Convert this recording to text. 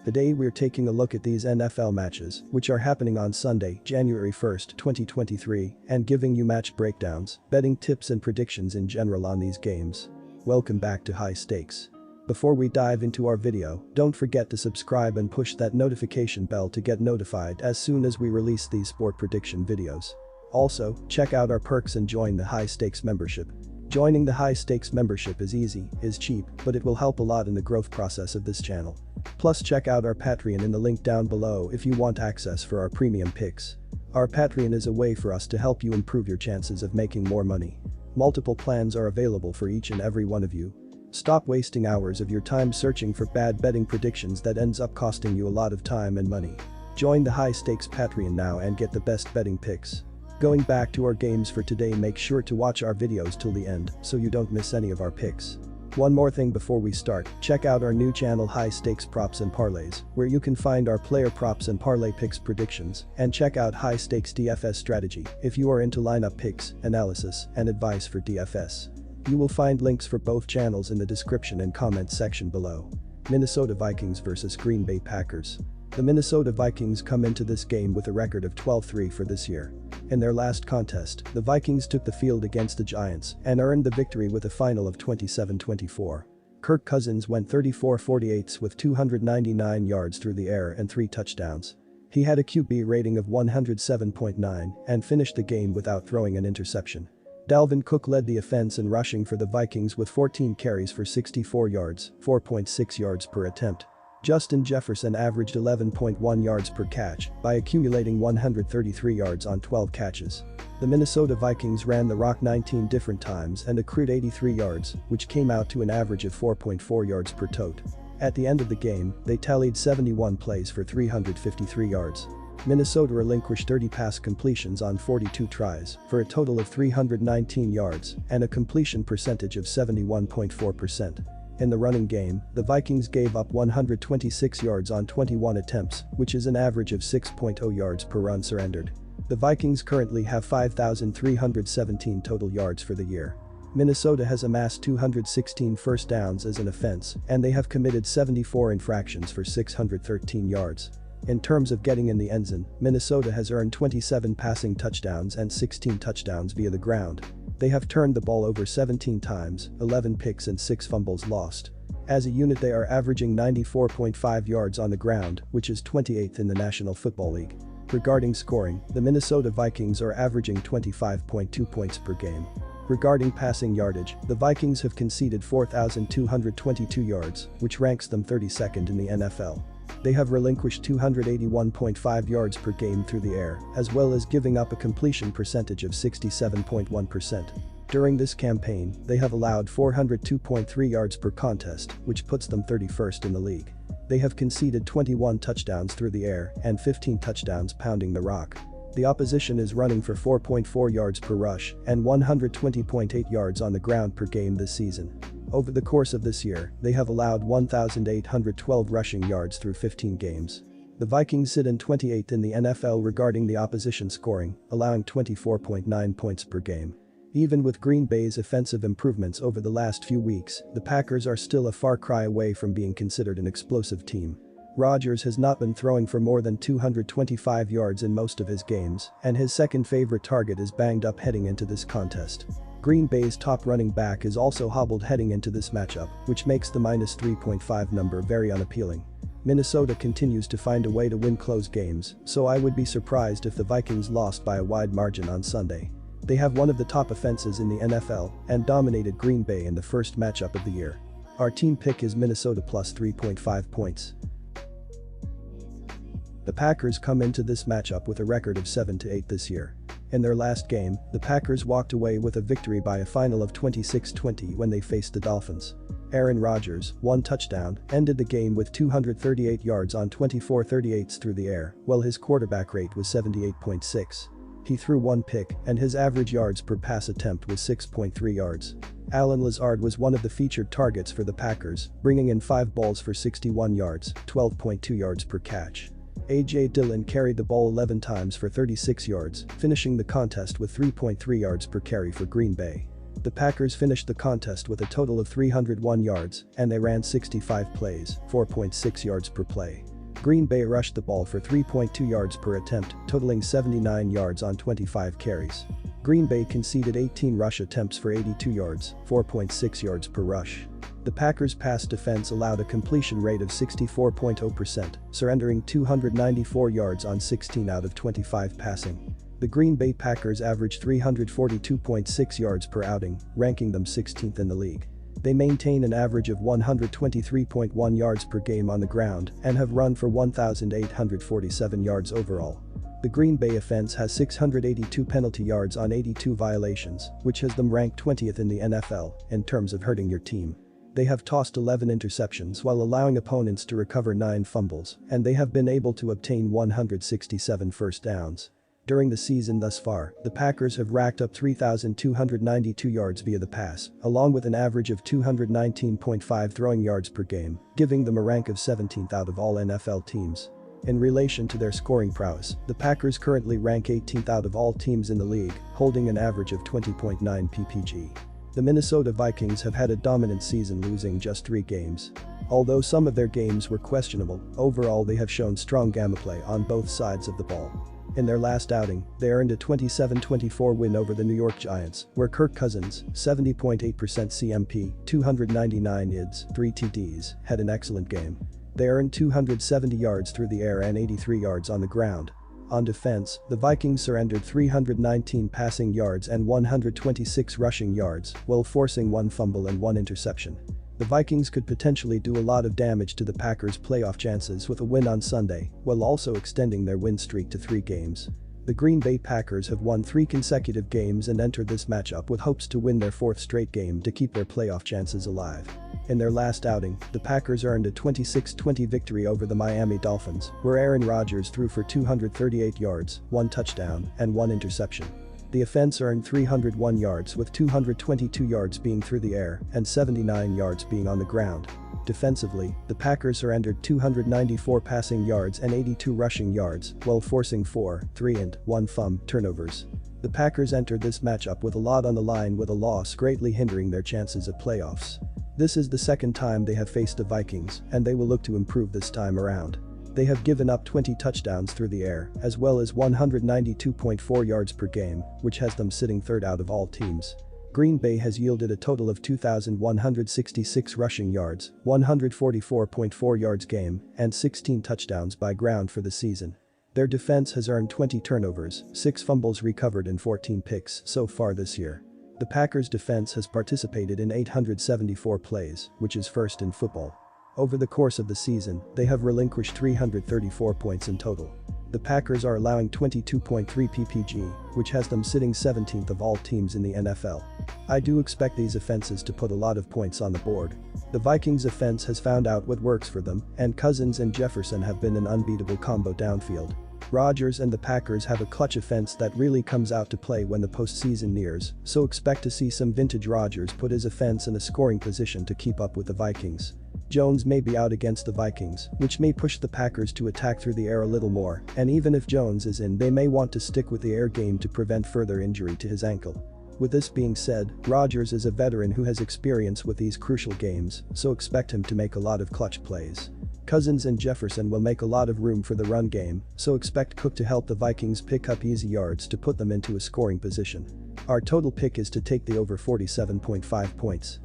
Today we're taking a look at these NFL matches, which are happening on Sunday, January 1st, 2023, and giving you match breakdowns, betting tips and predictions in general on these games. Welcome back to High Stakes. Before we dive into our video, don't forget to subscribe and push that notification bell to get notified as soon as we release these sport prediction videos. Also, check out our perks and join the High Stakes membership. Joining the High Stakes membership is easy, is cheap, but it will help a lot in the growth process of this channel. Plus check out our Patreon in the link down below if you want access for our premium picks. Our Patreon is a way for us to help you improve your chances of making more money. Multiple plans are available for each and every one of you. Stop wasting hours of your time searching for bad betting predictions that ends up costing you a lot of time and money. Join the High Stakes Patreon now and get the best betting picks. Going back to our games for today, make sure to watch our videos till the end so you don't miss any of our picks. One more thing before we start, check out our new channel High Stakes Props and Parlays, where you can find our player props and parlay picks predictions, and check out High Stakes DFS Strategy if you are into lineup picks, analysis, and advice for DFS. You will find links for both channels in the description and comment section below. Minnesota Vikings vs Green Bay Packers. The Minnesota Vikings come into this game with a record of 12-3 for this year. In their last contest, the Vikings took the field against the Giants and earned the victory with a final of 27-24. Kirk Cousins went 34-48 with 299 yards through the air and 3 touchdowns. He had a QB rating of 107.9 and finished the game without throwing an interception. Dalvin Cook led the offense in rushing for the Vikings with 14 carries for 64 yards, 4.6 yards per attempt. Justin Jefferson averaged 11.1 yards per catch by accumulating 133 yards on 12 catches. The Minnesota Vikings ran the rock 19 different times and accrued 83 yards, which came out to an average of 4.4 yards per tote. At the end of the game, they tallied 71 plays for 353 yards. Minnesota relinquished 30 pass completions on 42 tries for a total of 319 yards and a completion percentage of 71.4%. In the running game, the Vikings gave up 126 yards on 21 attempts, which is an average of 6.0 yards per run surrendered. The Vikings currently have 5,317 total yards for the year. Minnesota has amassed 216 first downs as an offense, and they have committed 74 infractions for 613 yards. In terms of getting in the end zone, Minnesota has earned 27 passing touchdowns and 16 touchdowns via the ground. They have turned the ball over 17 times, 11 picks and 6 fumbles lost. As a unit they are averaging 94.5 yards on the ground, which is 28th in the National Football League. Regarding scoring, the Minnesota Vikings are averaging 25.2 points per game. Regarding passing yardage, the Vikings have conceded 4,222 yards, which ranks them 32nd in the NFL. They have relinquished 281.5 yards per game through the air, as well as giving up a completion percentage of 67.1%. During this campaign, they have allowed 402.3 yards per contest, which puts them 31st in the league. They have conceded 21 touchdowns through the air and 15 touchdowns pounding the rock. The opposition is running for 4.4 yards per rush and 120.8 yards on the ground per game this season. Over the course of this year, they have allowed 1,812 rushing yards through 15 games. The Vikings sit in 28th in the NFL regarding the opposition scoring, allowing 24.9 points per game. Even with Green Bay's offensive improvements over the last few weeks, the Packers are still a far cry away from being considered an explosive team. Rodgers has not been throwing for more than 225 yards in most of his games, and his second favorite target is banged up heading into this contest. Green Bay's top running back is also hobbled heading into this matchup, which makes the minus 3.5 number very unappealing. Minnesota continues to find a way to win close games, so I would be surprised if the Vikings lost by a wide margin on Sunday. They have one of the top offenses in the NFL and dominated Green Bay in the first matchup of the year. Our team pick is Minnesota plus 3.5 points. The Packers come into this matchup with a record of 7-8 this year. In their last game, the Packers walked away with a victory by a final of 26-20 when they faced the Dolphins. Aaron Rodgers, 1 touchdown, ended the game with 238 yards on 24 38s through the air, while his quarterback rate was 78.6. He threw 1 pick, and his average yards per pass attempt was 6.3 yards. Allen Lazard was one of the featured targets for the Packers, bringing in 5 balls for 61 yards, 12.2 yards per catch. A.J. Dillon carried the ball 11 times for 36 yards, finishing the contest with 3.3 yards per carry for Green Bay. The Packers finished the contest with a total of 301 yards, and they ran 65 plays, 4.6 yards per play. Green Bay rushed the ball for 3.2 yards per attempt, totaling 79 yards on 25 carries. Green Bay conceded 18 rush attempts for 82 yards, 4.6 yards per rush. The Packers' pass defense allowed a completion rate of 64.0%, surrendering 294 yards on 16 out of 25 passing. The Green Bay Packers averaged 342.6 yards per outing, ranking them 16th in the league. They maintain an average of 123.1 yards per game on the ground and have run for 1,847 yards overall. The Green Bay offense has 682 penalty yards on 82 violations, which has them ranked 20th in the NFL in terms of hurting your team. They have tossed 11 interceptions while allowing opponents to recover 9 fumbles, and they have been able to obtain 167 first downs. During the season thus far, the Packers have racked up 3,292 yards via the pass, along with an average of 219.5 throwing yards per game, giving them a rank of 17th out of all NFL teams. In relation to their scoring prowess, the Packers currently rank 18th out of all teams in the league, holding an average of 20.9 ppg. The Minnesota Vikings have had a dominant season, losing just 3 games. Although some of their games were questionable, overall they have shown strong gameplay on both sides of the ball. In their last outing, they earned a 27-24 win over the New York Giants, where Kirk Cousins, 70.8% CMP, 299 IDs, 3 TDs, had an excellent game. They earned 270 yards through the air and 83 yards on the ground. On defense, the Vikings surrendered 319 passing yards and 126 rushing yards, while forcing 1 fumble and 1 interception. The Vikings could potentially do a lot of damage to the Packers' playoff chances with a win on Sunday, while also extending their win streak to 3 games. The Green Bay Packers have won 3 consecutive games and entered this matchup with hopes to win their 4th straight game to keep their playoff chances alive. In their last outing, the Packers earned a 26-20 victory over the Miami Dolphins, where Aaron Rodgers threw for 238 yards, 1 touchdown, and 1 interception. The offense earned 301 yards, with 222 yards being through the air and 79 yards being on the ground. Defensively, the Packers surrendered 294 passing yards and 82 rushing yards, while forcing 4, 3 and 1 turnovers. The Packers entered this matchup with a lot on the line, with a loss greatly hindering their chances at playoffs. This is the 2nd time they have faced the Vikings, and they will look to improve this time around. They have given up 20 touchdowns through the air, as well as 192.4 yards per game, which has them sitting 3rd out of all teams. Green Bay has yielded a total of 2,166 rushing yards, 144.4 yards game, and 16 touchdowns by ground for the season. Their defense has earned 20 turnovers, 6 fumbles recovered and 14 picks so far this year. The Packers' defense has participated in 874 plays, which is 1st in football. Over the course of the season, they have relinquished 334 points in total. The Packers are allowing 22.3 ppg, which has them sitting 17th of all teams in the NFL. I do expect these offenses to put a lot of points on the board. The Vikings offense has found out what works for them, and Cousins and Jefferson have been an unbeatable combo downfield. Rodgers and the Packers have a clutch offense that really comes out to play when the postseason nears, so expect to see some vintage Rodgers put his offense in a scoring position to keep up with the Vikings. Jones may be out against the Vikings, which may push the Packers to attack through the air a little more, and even if Jones is in, they may want to stick with the air game to prevent further injury to his ankle. With this being said, Rodgers is a veteran who has experience with these crucial games, so expect him to make a lot of clutch plays. Cousins and Jefferson will make a lot of room for the run game, so expect Cook to help the Vikings pick up easy yards to put them into a scoring position. Our total pick is to take the over 47.5 points.